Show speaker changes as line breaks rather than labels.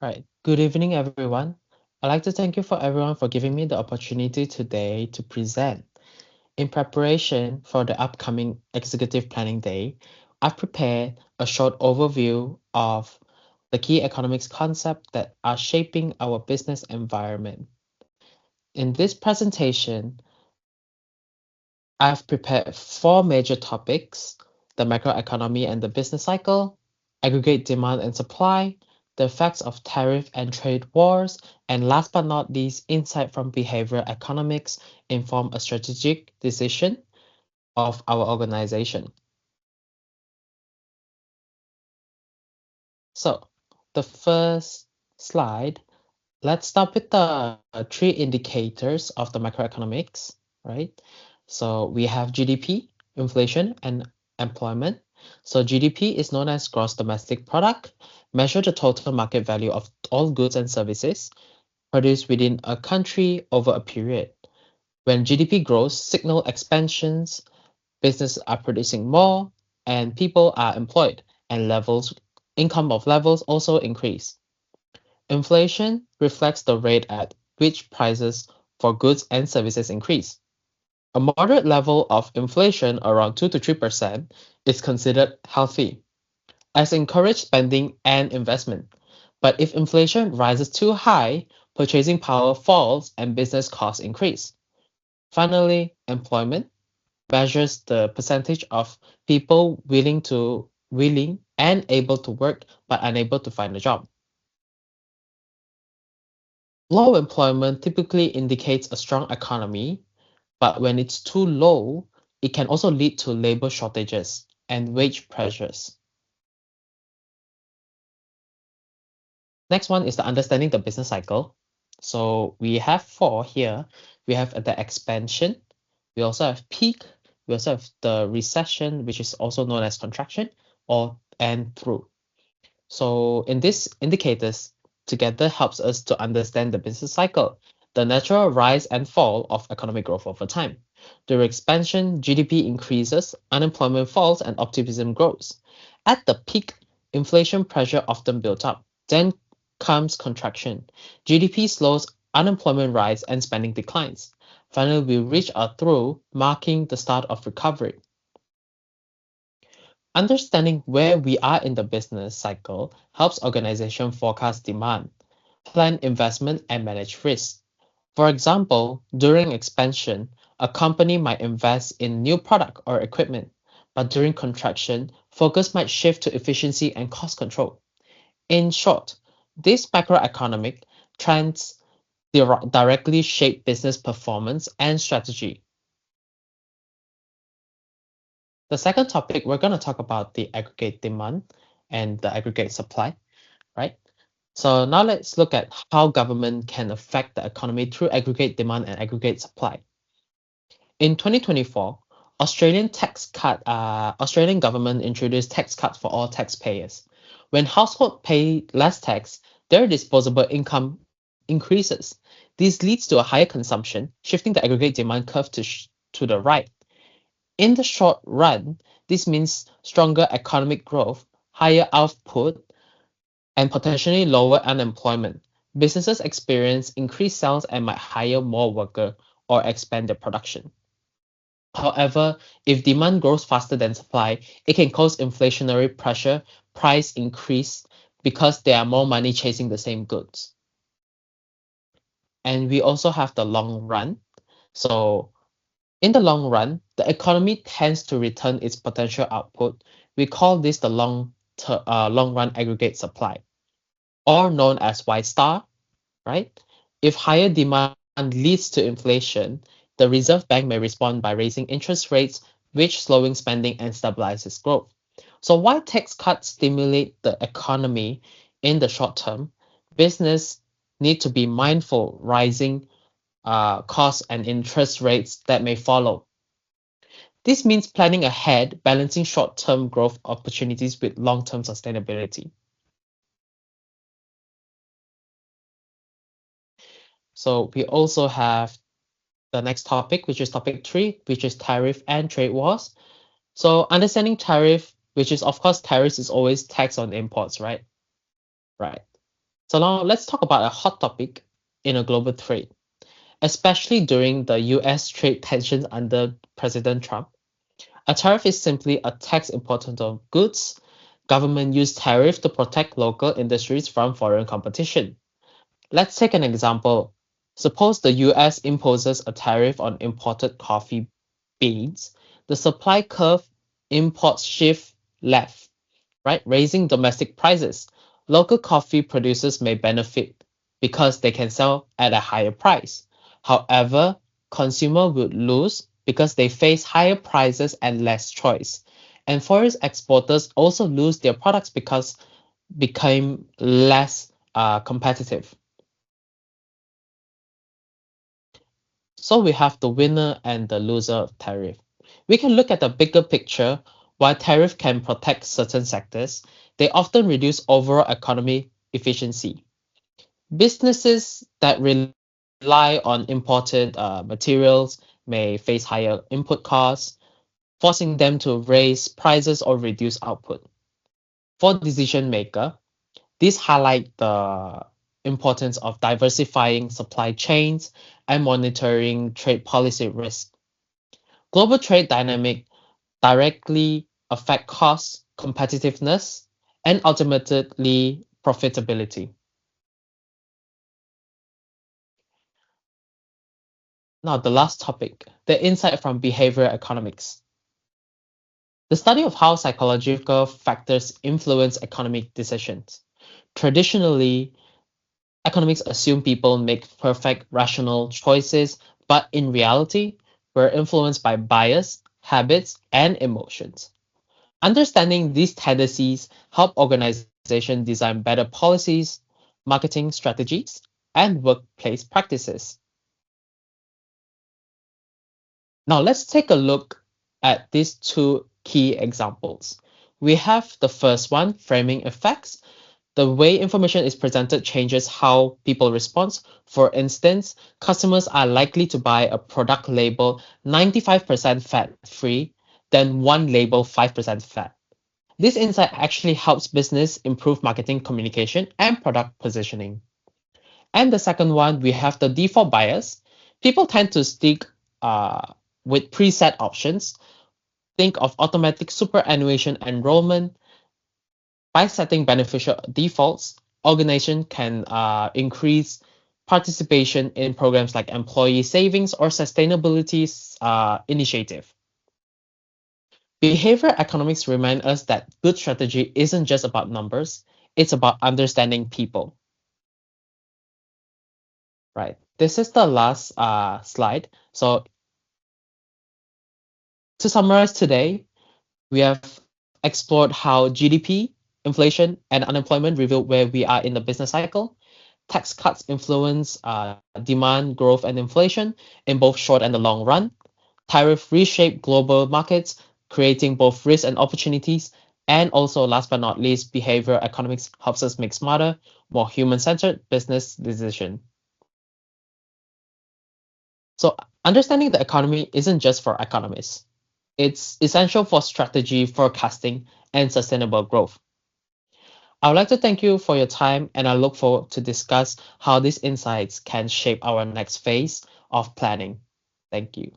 Right. Good evening, everyone. I'd like to thank you for everyone for giving me the opportunity today to present. In preparation for the upcoming Executive Planning Day, I've prepared a short overview of the key economics concepts that are shaping our business environment. In this presentation, I've prepared four major topics: the macroeconomy and the business cycle, aggregate demand and supply, the effects of tariff and trade wars, and last but not least, insight from behavioral economics inform a strategic decision of our organization. So, the first slide, let's start with the three indicators of the macroeconomics, right? So we have GDP, inflation, and employment. So GDP is known as gross domestic product, measure the total market value of all goods and services produced within a country over a period. When GDP grows, signal expansions, businesses are producing more, and people are employed, and income of levels also increase. Inflation reflects the rate at which prices for goods and services increase. A moderate level of inflation, around 2 to 3%, is considered healthy, as encourage spending and investment. But if inflation rises too high, purchasing power falls and business costs increase. Finally, employment measures the percentage of people willing and able to work but unable to find a job. Low employment typically indicates a strong economy, but when it's too low, it can also lead to labor shortages and wage pressures. Next one is the understanding the business cycle. So we have four here. We have the expansion. We also have peak. We also have the recession, which is also known as contraction, and through. So in these indicators together helps us to understand the business cycle, the natural rise and fall of economic growth over time. During expansion, GDP increases, unemployment falls, and optimism grows. At the peak, inflation pressure often builds up. Then comes contraction. GDP slows, unemployment rise, and spending declines. Finally, we reach a through, marking the start of recovery. Understanding where we are in the business cycle helps organizations forecast demand, plan investment, and manage risk. For example, during expansion, a company might invest in new product or equipment, but during contraction, focus might shift to efficiency and cost control. In short, these macroeconomic trends directly shape business performance and strategy. The second topic, we're going to talk about the aggregate demand and the aggregate supply, right? So now let's look at how government can affect the economy through aggregate demand and aggregate supply. In 2024, Australian government introduced tax cuts for all taxpayers. When households pay less tax, their disposable income increases. This leads to a higher consumption, shifting the aggregate demand curve to the right. In the short run, this means stronger economic growth, higher output, and potentially lower unemployment. Businesses experience increased sales and might hire more workers or expand their production. However, if demand grows faster than supply, it can cause inflationary pressure, price increase because there are more money chasing the same goods. And we also have the long run. So in the long run, the economy tends to return its potential output. We call this the long run aggregate supply, or known as white star, right? If higher demand leads to inflation, the Reserve Bank may respond by raising interest rates, which slowing spending and stabilizes growth. So while tax cuts stimulate the economy in the short term, business need to be mindful rising costs and interest rates that may follow. This means planning ahead, balancing short-term growth opportunities with long-term sustainability. So we also have the next topic, which is topic 3, which is tariff and trade wars. So understanding tariff, which is of course tariffs is always tax on imports, right? Right. So now let's talk about a hot topic in a global trade, especially during the US trade tensions under President Trump. A tariff is simply a tax imposed on goods. Government use tariff to protect local industries from foreign competition. Let's take an example. Suppose the US imposes a tariff on imported coffee beans. The supply curve imports shift left, right? Raising domestic prices. Local coffee producers may benefit because they can sell at a higher price. However, consumer would lose because they face higher prices and less choice. And foreign exporters also lose their products because became less competitive. So we have the winner and the loser of tariff. We can look at the bigger picture. While tariff can protect certain sectors, they often reduce overall economy efficiency. Businesses that rely on imported materials may face higher input costs, forcing them to raise prices or reduce output. For decision maker, this highlight the importance of diversifying supply chains and monitoring trade policy risk. Global trade dynamic directly affect costs, competitiveness, and ultimately profitability. Now, the last topic, the insight from behavioral economics. The study of how psychological factors influence economic decisions. Traditionally, economics assume people make perfect rational choices, but in reality, we're influenced by bias, habits, and emotions. Understanding these tendencies help organizations design better policies, marketing strategies, and workplace practices. Now let's take a look at these two key examples. We have the first one, framing effects. The way information is presented changes how people respond. For instance, customers are likely to buy a product labeled 95% fat free than one label 5% fat. This insight actually helps business improve marketing communication and product positioning. And the second one, we have the default bias. People tend to stick with preset options. Think of automatic superannuation enrollment. By setting beneficial defaults, organization can increase participation in programs like employee savings or sustainability initiative. Behavioral economics remind us that good strategy isn't just about numbers, it's about understanding people, right? This is the last slide. So to summarize today, we have explored how GDP, inflation, and unemployment reveal where we are in the business cycle. Tax cuts influence demand, growth, and inflation in both short and the long run. Tariff reshape global markets, creating both risks and opportunities. And also, last but not least, behavioral economics helps us make smarter, more human-centered business decisions. So understanding the economy isn't just for economists. It's essential for strategy, forecasting, and sustainable growth. I would like to thank you for your time, and I look forward to discuss how these insights can shape our next phase of planning. Thank you.